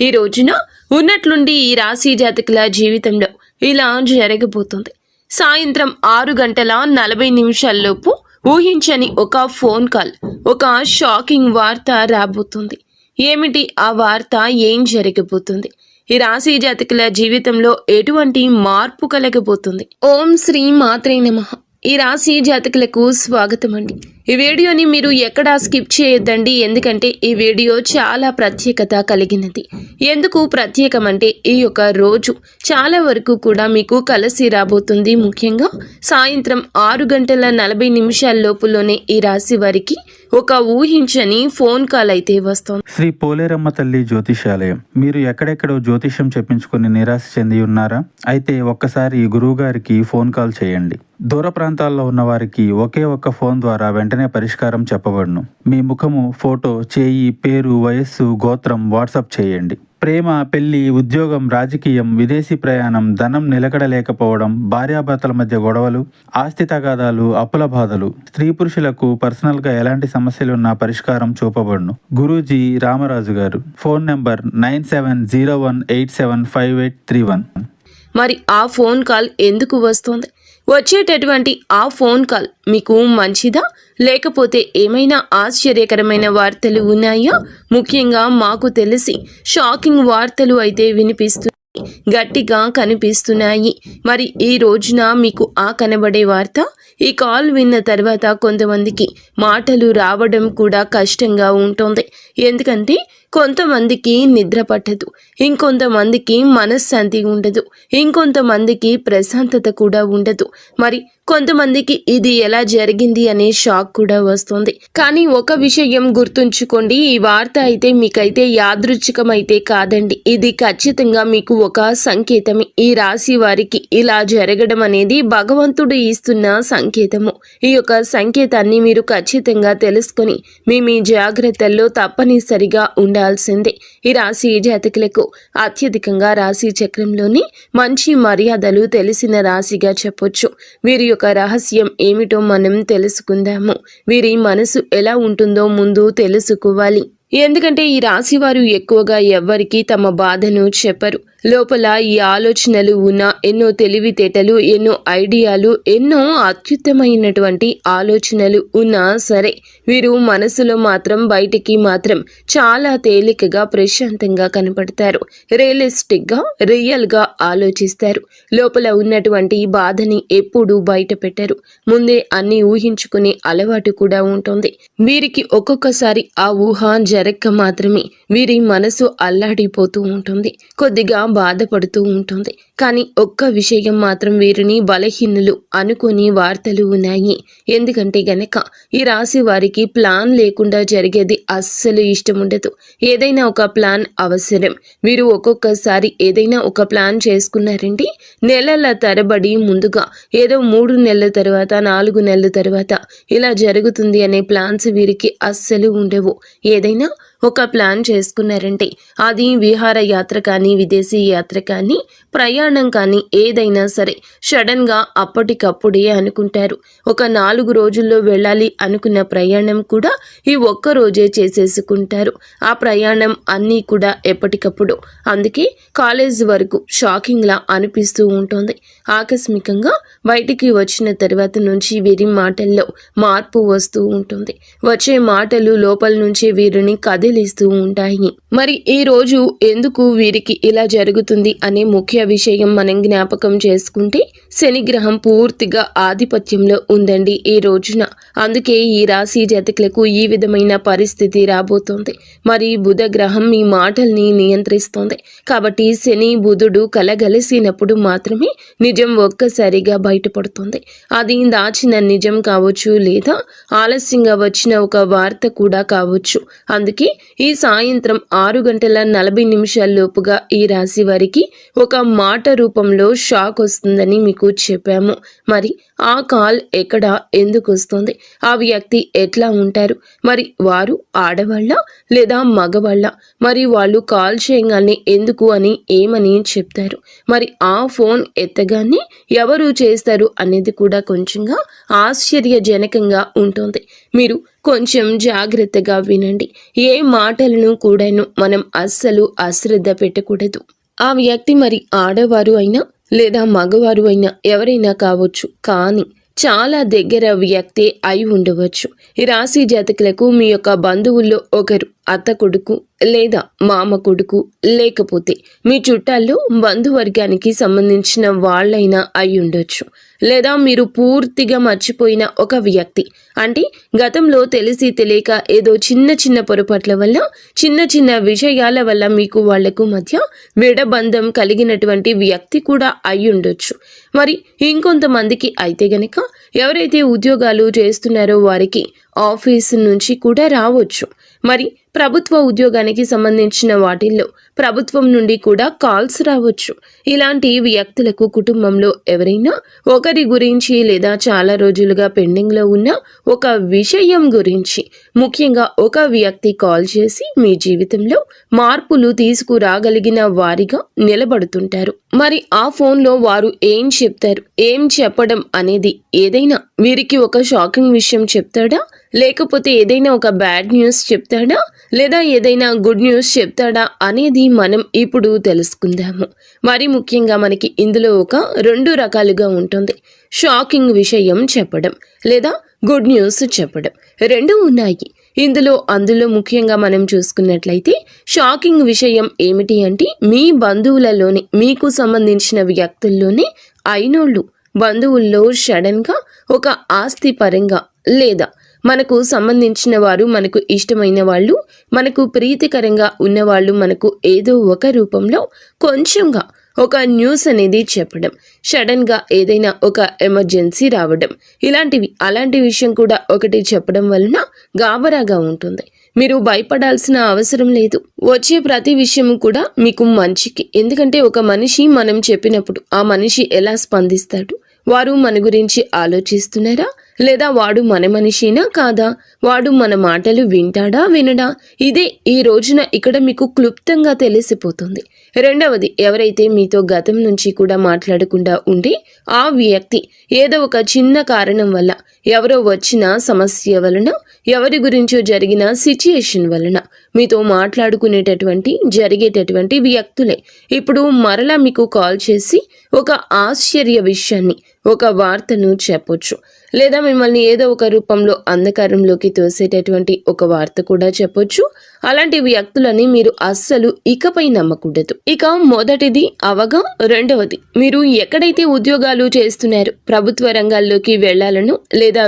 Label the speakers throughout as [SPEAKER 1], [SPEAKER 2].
[SPEAKER 1] ఈ రోజున ఉన్నట్లుండి ఈ రాశి జాతకుల జీవితంలో ఇలా జరగబోతుంది. సాయంత్రం 6:40 ఊహించని ఒక ఫోన్ కాల్, ఒక షాకింగ్ వార్త రాబోతుంది. ఏమిటి ఆ వార్త? ఏం జరగబోతుంది? ఈ రాశి జాతకుల జీవితంలో ఎటువంటి మార్పు కలగబోతుంది? ఓం శ్రీ మాత్రే నమః. ఈ రాశి జాతకులకు స్వాగతం అండి. ఈ వీడియోని మీరు ఎక్కడా స్కిప్ చేయొద్దండి, ఎందుకంటే ఈ వీడియో చాలా ప్రత్యేకత కలిగినది. ఎందుకు ప్రత్యేకమంటే ఈ యొక్క రోజు చాలా వరకు కూడా మీకు కలిసి రాబోతుంది. ముఖ్యంగా సాయంత్రం 6:40 ఈ రాశి వారికి ఒక ఊహించని ఫోన్ కాల్ అయితే వస్తుంది.
[SPEAKER 2] శ్రీ పోలేరమ్మ తల్లి జ్యోతిషాలయం. మీరు ఎక్కడెక్కడో జ్యోతిష్యం చెప్పించుకుని నిరాశ చెంది ఉన్నారా? అయితే ఒక్కసారి గురువు గారికి ఫోన్ కాల్ చేయండి. దూర ప్రాంతాల్లో ఉన్న వారికి ఒకే ఒక్క ఫోన్ ద్వారా వెంటనే పరిష్కారం చెప్పబడును. మీ ముఖము, ఫోటో, చేయి, పేరు, వయస్సు, గోత్రం వాట్సాప్ చేయండి. ప్రేమ, పెళ్లి, ఉద్యోగం, రాజకీయం, విదేశీ ప్రయాణం, ధనం నిలకడలేకపోవడం, భార్యాభర్తల మధ్య గొడవలు, ఆస్తి తగాదాలు, అప్పుల బాధలు, స్త్రీ పురుషులకు పర్సనల్ గా ఎలాంటి సమస్యలున్నా పరిష్కారం చూపబడును. గురూజీ రామరాజు గారు. Phone number 9701875831.
[SPEAKER 1] మరి ఆ ఫోన్ కాల్ ఎందుకు వస్తుంది? వచ్చేటటువంటి ఆ ఫోన్ కాల్ మీకు మంచిదా, లేకపోతే ఏమైనా ఆశ్చర్యకరమైన వార్తలు ఉన్నాయా? ముఖ్యంగా మాకు తెలిసి షాకింగ్ వార్తలు అయితే వినిపిస్తున్నాయి, గట్టిగా కనిపిస్తున్నాయి. మరి ఈ రోజున మీకు ఆ కనబడే వార్త, ఈ కాల్ విన్న తర్వాత కొంతమందికి మాటలు రావడం కూడా కష్టంగా ఉంటుంది. ఎందుకంటే కొంతమందికి నిద్ర పట్టదు, ఇంకొంతమందికి మనశ్శాంతి ఉండదు, ఇంకొంతమందికి ప్రశాంతత కూడా ఉండదు. మరి కొంతమందికి ఇది ఎలా జరిగింది అనే షాక్ కూడా వస్తుంది. కానీ ఒక విషయం గుర్తుంచుకోండి, ఈ వార్త అయితే మీకైతే యాదృచ్ఛికమైతే కాదండి. ఇది ఖచ్చితంగా మీకు ఒక సంకేతమే. ఈ రాశి వారికి ఇలా జరగడం అనేది భగవంతుడు ఇస్తున్న సంకేతము. ఈ యొక్క సంకేతాన్ని మీరు ఖచ్చితంగా తెలుసుకొని మీ జాగ్రత్తల్లో తప్పనిసరిగా ఉండాల్సిందే. ఈ రాశి జాతకులకు అత్యధికంగా రాశి చక్రంలోని మంచి మర్యాదలు తెలిసిన రాశిగా చెప్పొచ్చు. వీరి యొక్క రహస్యం ఏమిటో మనం తెలుసుకుందాము. వీరి మనసు ఎలా ఉంటుందో ముందు తెలుసుకోవాలి. ఎందుకంటే ఈ రాశి వారు ఎక్కువగా ఎవ్వరికి తమ బాధను చెప్పరు. లోపల ఈ ఆలోచనలు ఉన్న ఎన్నో తెలివితేటలు, ఎన్నో ఐడియాలు, ఎన్నో అత్యుత్తమైనటువంటి ఆలోచనలు ఉన్నా సరే వీరు మనసులో మాత్రం బయటికి మాత్రం చాలా తేలికగా ప్రశాంతంగా కనపడతారు. రియలిస్టిక్గా, రియల్గా ఆలోచిస్తారు. లోపల ఉన్నటువంటి బాధని ఎప్పుడూ బయట పెట్టరు. ముందే అన్ని ఊహించుకునే అలవాటు కూడా ఉంటుంది. వీరికి ఒక్కొక్కసారి ఆ ఊహ జరక్క మాత్రమే వీరి మనసు అల్లాడిపోతూ ఉంటుంది, కొద్దిగా బాధపడుతూ ఉంటుంది. కానీ ఒక్క విషయం మాత్రం వీరిని బలహీనులు అనుకుని వార్తలు ఉన్నాయి. ఎందుకంటే గనక ఈ రాశి వారికి ప్లాన్ లేకుండా జరిగేది అస్సలు ఇష్టం ఉండదు. ఏదైనా ఒక ప్లాన్ అవసరం. వీరు ఒక్కొక్కసారి ఏదైనా ఒక ప్లాన్ చేసుకున్నారంటే నెలల తరబడి ముందుగా ఏదో 3 నెలల తర్వాత, 4 నెలల తర్వాత ఇలా జరుగుతుంది అనే ప్లాన్స్ వీరికి అస్సలు ఉండవు. ఏదైనా ఒక ప్లాన్ చేసుకున్నారంటే అది విహార యాత్ర కానీ, విదేశీ యాత్ర కానీ, ప్రయాణం కానీ ఏదైనా సరే సడన్గా అప్పటికప్పుడే అనుకుంటారు. ఒక 4 రోజుల్లో వెళ్ళాలి అనుకున్న ప్రయాణం కూడా ఈ ఒక్క రోజే చేసేసుకుంటారు. ఆ ప్రయాణం అన్నీ కూడా ఎప్పటికప్పుడు. అందుకే కాలేజ్ వరకు షాకింగ్లా అనిపిస్తూ ఉంటుంది. ఆకస్మికంగా బయటికి వచ్చిన తర్వాత నుంచి వీరి మాటల్లో మార్పు వస్తూ ఉంటుంది. వచ్చే మాటలు లోపల నుంచి వీరిని కదిలిస్తూ ఉంటాయి. మరి ఈ రోజు ఎందుకు వీరికి ఇలా జరుగుతుంది అనే ముఖ్య విషయం మనం జ్ఞాపకం చేసుకుంటే, శని గ్రహం పూర్తిగా ఆధిపత్యంలో ఉందండి ఈ రోజున. అందుకే ఈ రాశి జాతకులకు ఈ విధమైన పరిస్థితి రాబోతోంది. మరి బుధ గ్రహం మీ మాటల్ని నియంత్రిస్తోంది. కాబట్టి శని, బుధుడు కలగలిసినప్పుడు మాత్రమే నిజం ఒక్కసారిగా బయటపడుతుంది. అది దాచిన నిజం కావచ్చు, లేదా ఆలస్యంగా వచ్చిన ఒక వార్త కూడా కావచ్చు. అందుకే ఈ సాయంత్రం 6:40 ఈ రాశి వారికి ఒక మాట రూపంలో షాక్ వస్తుందని మీకు చెప్పాము. మరి ఆ కాల్ ఎక్కడ, ఎందుకు వస్తుంది, ఆ వ్యక్తి ఎట్లా ఉంటారు, మరి వారు ఆడవాళ్ళ లేదా మగవాళ్ళ, మరి వాళ్ళు కాల్ చేయగానే ఎందుకు అని ఏమని చెప్తారు, మరి ఆ ఫోన్ ఎత్తగానే ఎవరు చేస్తారు అనేది కూడా కొంచెంగా ఆశ్చర్యజనకంగా ఉంటుంది. మీరు కొంచెం జాగ్రత్తగా వినండి. ఏ మాటలను కూడాను మనం అస్సలు అశ్రద్ధ పెట్టకూడదు. ఆ వ్యక్తి మరి ఆడవారు అయినా లేదా మగవారు అయినా ఎవరైనా కావచ్చు, కానీ చాలా దగ్గర వ్యక్తే అయి ఉండవచ్చు. ఈ రాశి జాతకులకు మీ యొక్క బంధువుల్లో ఒకరు అత్త కొడుకు లేదా మామ కొడుకు, లేకపోతే మీ చుట్టాల్లో బంధువర్గానికి సంబంధించిన వాళ్ళైనా అయి ఉండొచ్చు. లేదా మీరు పూర్తిగా మర్చిపోయిన ఒక వ్యక్తి, అంటే గతంలో తెలిసి తెలియక ఏదో చిన్న చిన్న పొరపాట్ల వల్ల, చిన్న చిన్న విషయాల వల్ల మీకు వాళ్లకు మధ్య విడబంధం కలిగినటువంటి వ్యక్తి కూడా అయి ఉండొచ్చు. మరి ఇంకొంతమందికి అయితే గనక ఎవరైతే ఉద్యోగాలు చేస్తున్నారో వారికి ఆఫీస్ నుంచి కూడా రావచ్చు. మరి ప్రభుత్వ ఉద్యోగానికి సంబంధించిన వాటిల్లో ప్రభుత్వం నుండి కూడా కాల్స్ రావచ్చు. ఇలాంటి వ్యక్తులకు కుటుంబంలో ఎవరైనా ఒకరి గురించి లేదా చాలా రోజులుగా పెండింగ్లో ఉన్న ఒక విషయం గురించి, ముఖ్యంగా ఒక వ్యక్తి కాల్ చేసి మీ జీవితంలో మార్పులు తీసుకురాగలిగిన వారిగా నిలబడుతుంటారు. మరి ఆ ఫోన్లో వారు ఏం చెప్తారు, ఏం చెప్పడం అనేది, ఏదైనా వీరికి ఒక షాకింగ్ విషయం చెప్తాడా, లేకపోతే ఏదైనా ఒక బ్యాడ్ న్యూస్ చెప్తాడా, లేదా ఏదైనా గుడ్ న్యూస్ చెప్తాడా అనేది మనం ఇప్పుడు తెలుసుకుందాము. మరి ముఖ్యంగా మనకి ఇందులో ఒక 2 రకాలుగా ఉంటుంది. షాకింగ్ విషయం చెప్పడం లేదా గుడ్ న్యూస్ చెప్పడం, 2 ఉన్నాయి అందులో ముఖ్యంగా మనం చూసుకున్నట్లయితే షాకింగ్ విషయం ఏమిటి అంటే, మీ బంధువులలోనే, మీకు సంబంధించిన వ్యక్తుల్లోనే అయినోళ్ళు, బంధువుల్లో సడన్గా ఒక ఆస్తి పరంగా లేదా మనకు సంబంధించిన వారు, మనకు ఇష్టమైన వాళ్ళు, మనకు ప్రీతికరంగా ఉన్నవాళ్ళు మనకు ఏదో ఒక రూపంలో కొంచెంగా ఒక న్యూస్ అనేది చెప్పడం, సడన్గా ఏదైనా ఒక ఎమర్జెన్సీ రావడం, అలాంటి విషయం కూడా ఒకటి చెప్పడం వలన గాబరాగా ఉంటుంది. మీరు భయపడాల్సిన అవసరం లేదు. వచ్చే ప్రతి విషయము కూడా మీకు మంచికి. ఎందుకంటే ఒక మనిషి మనం చెప్పినప్పుడు ఆ మనిషి ఎలా స్పందిస్తాడు, వారు మన గురించి ఆలోచిస్తున్నారా, లేదా వాడు మన మనిషినా కాదా, వాడు మన మాటలు వింటాడా వినడా, ఇదే ఈ రోజున ఇక్కడ మీకు క్లుప్తంగా తెలిసిపోతుంది. రెండవది, ఎవరైతే మీతో గతం నుంచి కూడా మాట్లాడకుండా ఉండి ఆ వ్యక్తి ఏదో ఒక చిన్న కారణం వల్ల, ఎవరో వచ్చిన సమస్య వలన, ఎవరి గురించో జరిగిన సిచ్యుయేషన్ వలన మీతో జరిగేటటువంటి వ్యక్తులే ఇప్పుడు మరలా మీకు కాల్ చేసి ఒక ఆశ్చర్య విషయాన్ని, ఒక వార్తను చెప్పొచ్చు. లేదా మిమ్మల్ని ఏదో ఒక రూపంలో అంధకారంలోకి తోసేటటువంటి ఒక వార్త కూడా చెప్పొచ్చు. అలాంటి వ్యక్తులని మీరు అస్సలు ఇకపై నమ్మకూడదు. ఇక మొదటిది అవగా, రెండవది, మీరు ఎక్కడైతే ఉద్యోగాలు చేస్తున్నారో, ప్రభుత్వ రంగాల్లోకి వెళ్లాలను లేదా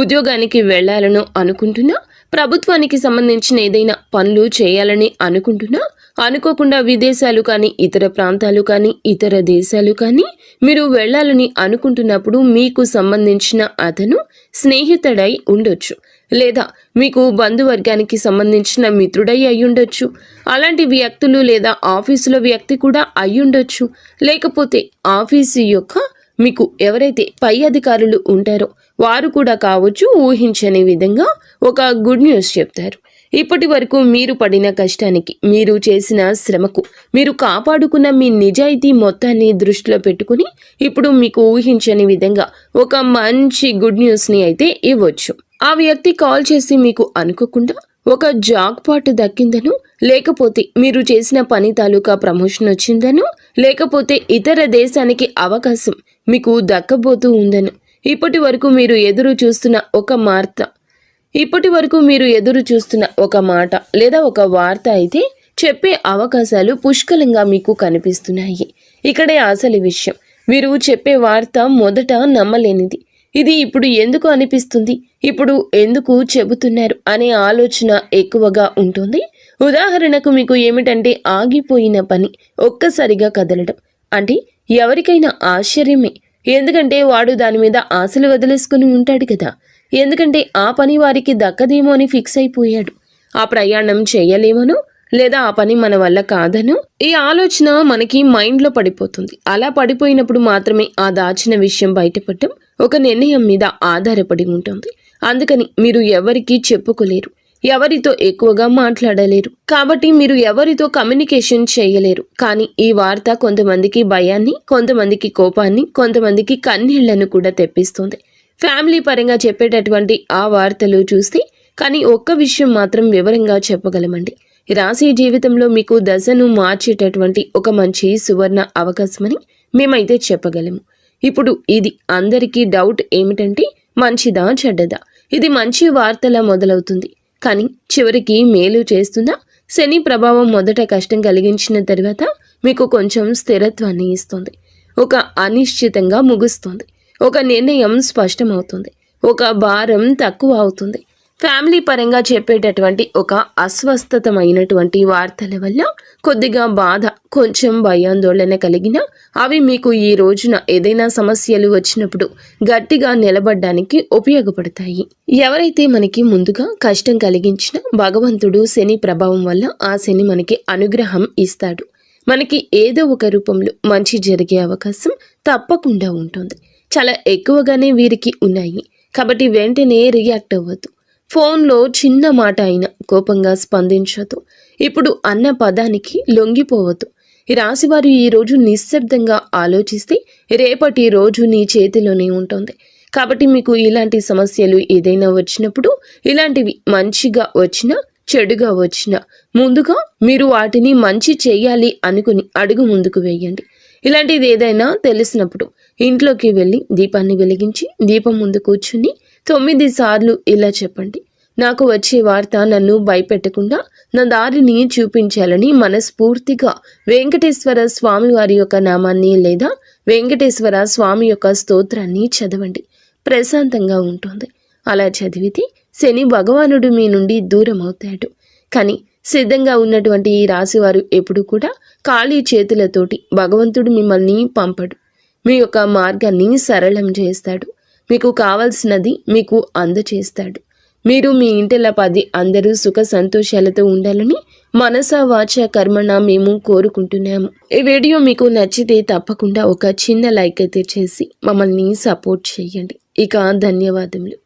[SPEAKER 1] ఉద్యోగానికి వెళ్లాలను అనుకుంటున్నా, ప్రభుత్వానికి సంబంధించిన ఏదైనా పనులు చేయాలని అనుకుంటున్నా, అనుకోకుండా విదేశాలు కానీ, ఇతర ప్రాంతాలు కానీ, ఇతర దేశాలు కానీ మీరు వెళ్ళాలని అనుకుంటున్నప్పుడు మీకు సంబంధించిన అతను స్నేహితుడై ఉండొచ్చు, లేదా మీకు బంధువర్గానికి సంబంధించిన మిత్రుడై అయ్యుండొచ్చు. అలాంటి వ్యక్తులు లేదా ఆఫీసులో వ్యక్తి కూడా అయ్యుండొచ్చు. లేకపోతే ఆఫీసు యొక్క మీకు ఎవరైతే పై అధికారులు ఉంటారో వారు కూడా కావచ్చు. ఊహించని విధంగా ఒక గుడ్ న్యూస్ చెప్తారు. ఇప్పటి వరకు మీరు పడిన కష్టానికి, మీరు చేసిన శ్రమకు, మీరు కాపాడుకున్న మీ నిజాయితీ మొత్తాన్ని దృష్టిలో పెట్టుకుని ఇప్పుడు మీకు ఊహించని విధంగా ఒక మంచి గుడ్ న్యూస్ని అయితే ఇవ్వచ్చు. ఆ వ్యక్తి కాల్ చేసి మీకు అనుకోకుండా ఒక జాక్పాట్ దక్కిందను, లేకపోతే మీరు చేసిన పని తాలూకా ప్రమోషన్ వచ్చిందను, లేకపోతే ఇతర దేశానికి అవకాశం మీకు దక్కబోతూ ఉందను, ఇప్పటి వరకు మీరు ఎదురు చూస్తున్న ఒక మాట లేదా ఒక వార్త అయితే చెప్పే అవకాశాలు పుష్కలంగా మీకు కనిపిస్తున్నాయి. ఇక్కడే అసలు విషయం, మీరు చెప్పే వార్త మొదట నమ్మలేనిది. ఇది ఇప్పుడు ఎందుకు అనిపిస్తుంది, ఇప్పుడు ఎందుకు చెబుతున్నారు అనే ఆలోచన ఎక్కువగా ఉంటుంది. ఉదాహరణకు మీకు ఏమిటంటే, ఆగిపోయిన పని ఒక్కసారిగా కదలడం అంటే ఎవరికైనా ఆశ్చర్యమే. ఎందుకంటే వాడు దాని మీద ఆశలు వదిలేసుకుని ఉంటాడు కదా. ఎందుకంటే ఆ పని వారికి దక్కదేమో అని ఫిక్స్ అయిపోయాడు. ఆ ప్రయాణం చేయలేమనో, లేదా ఆ పని మన వల్ల కాదనో ఈ ఆలోచన మనకి మైండ్లో పడిపోతుంది. అలా పడిపోయినప్పుడు మాత్రమే ఆ దాచిన విషయం బయటపడటం ఒక నిర్ణయం మీద ఆధారపడి ఉంటుంది. అందుకని మీరు ఎవరికీ చెప్పుకోలేరు, ఎవరితో ఎక్కువగా మాట్లాడలేరు, కాబట్టి మీరు ఎవరితో కమ్యూనికేషన్ చేయలేరు. కానీ ఈ వార్త కొంతమందికి భయాన్ని, కొంతమందికి కోపాన్ని, కొంతమందికి కన్నీళ్లను కూడా తెప్పిస్తుంది. ఫ్యామిలీ పరంగా చెప్పేటటువంటి ఆ వార్తలు చూస్తే కానీ ఒక్క విషయం మాత్రం వివరంగా చెప్పగలమండి. రాశి జీవితంలో మీకు దశను మార్చేటటువంటి ఒక మంచి సువర్ణ అవకాశమని మేమైతే చెప్పగలము. ఇప్పుడు ఇది అందరికీ డౌట్ ఏమిటంటే మంచిదా చెడ్డదా? ఇది మంచి వార్తలా మొదలవుతుంది, కానీ చివరికి మేలు చేస్తుందా? శని ప్రభావం మొదట కష్టం కలిగించిన తర్వాత మీకు కొంచెం స్థిరత్వాన్ని ఇస్తుంది. ఒక అనిశ్చితంగా ముగుస్తుంది. ఒక నిర్ణయం స్పష్టమవుతుంది. ఒక భారం తక్కువ అవుతుంది. ఫ్యామిలీ పరంగా చెప్పేటటువంటి ఒక అస్వస్థతమైనటువంటి వార్తల వల్ల కొద్దిగా బాధ, కొంచెం భయాందోళన కలిగినా అవి మీకు ఈ రోజున ఏదైనా సమస్యలు వచ్చినప్పుడు గట్టిగా నిలబడడానికి ఉపయోగపడతాయి. ఎవరైతే మనకి ముందుగా కష్టం కలిగించినా భగవంతుడు శని ప్రభావం వల్ల ఆ శని మనకి అనుగ్రహం ఇస్తాడు. మనకి ఏదో ఒక రూపంలో మంచి జరిగే అవకాశం తప్పకుండా ఉంటుంది. చాలా ఎక్కువగానే వీరికి ఉన్నాయి. కాబట్టి వెంటనే రియాక్ట్ అవ్వద్దు. ఫోన్లో చిన్న మాట అయినా కోపంగా స్పందించొద్దు. ఇప్పుడు అన్న పదానికి లొంగిపోవద్దు. ఈ రాశివారు ఈరోజు నిశ్శబ్దంగా ఆలోచిస్తే రేపటి రోజు నీ చేతిలోనే ఉంటుంది. కాబట్టి మీకు ఇలాంటి సమస్యలు ఏదైనా వచ్చినప్పుడు, ఇలాంటివి మంచిగా వచ్చినా చెడుగా వచ్చినా ముందుగా మీరు వాటిని మంచి చేయాలి అనుకుని అడుగు ముందుకు వేయండి. ఇలాంటిది ఏదైనా తెలిసినప్పుడు ఇంట్లోకి వెళ్ళి దీపాన్ని వెలిగించి దీపం ముందు కూర్చుని 9 సార్లు ఇలా చెప్పండి: నాకు వచ్చే వార్త నన్ను భయపెట్టకుండా నా దారిని చూపించాలని మనస్ఫూర్తిగా వెంకటేశ్వర స్వామి వారి యొక్క నామాన్ని లేదా వెంకటేశ్వర స్వామి యొక్క స్తోత్రాన్ని చదవండి. ప్రశాంతంగా ఉంటుంది. అలా చదివితే శని భగవానుడు మీ నుండి దూరం అవుతాడు. కానీ సిద్ధంగా ఉన్నటువంటి ఈ రాశివారు ఎప్పుడు కూడా ఖాళీ చేతులతోటి భగవంతుడు మిమ్మల్ని పంపడు. మీ యొక్క మార్గాన్ని సరళం చేస్తాడు. మీకు కావలసినది మీకు అందచేస్తాడు. మీరు మీ ఇంటిల 10 అందరూ సుఖ సంతోషాలతో ఉండాలని మనస వాచ కర్మణ మేము కోరుకుంటున్నాము. ఈ వీడియో మీకు నచ్చితే తప్పకుండా ఒక చిన్న లైక్ అయితే చేసి మమ్మల్ని సపోర్ట్ చేయండి. ఇక ధన్యవాదములు.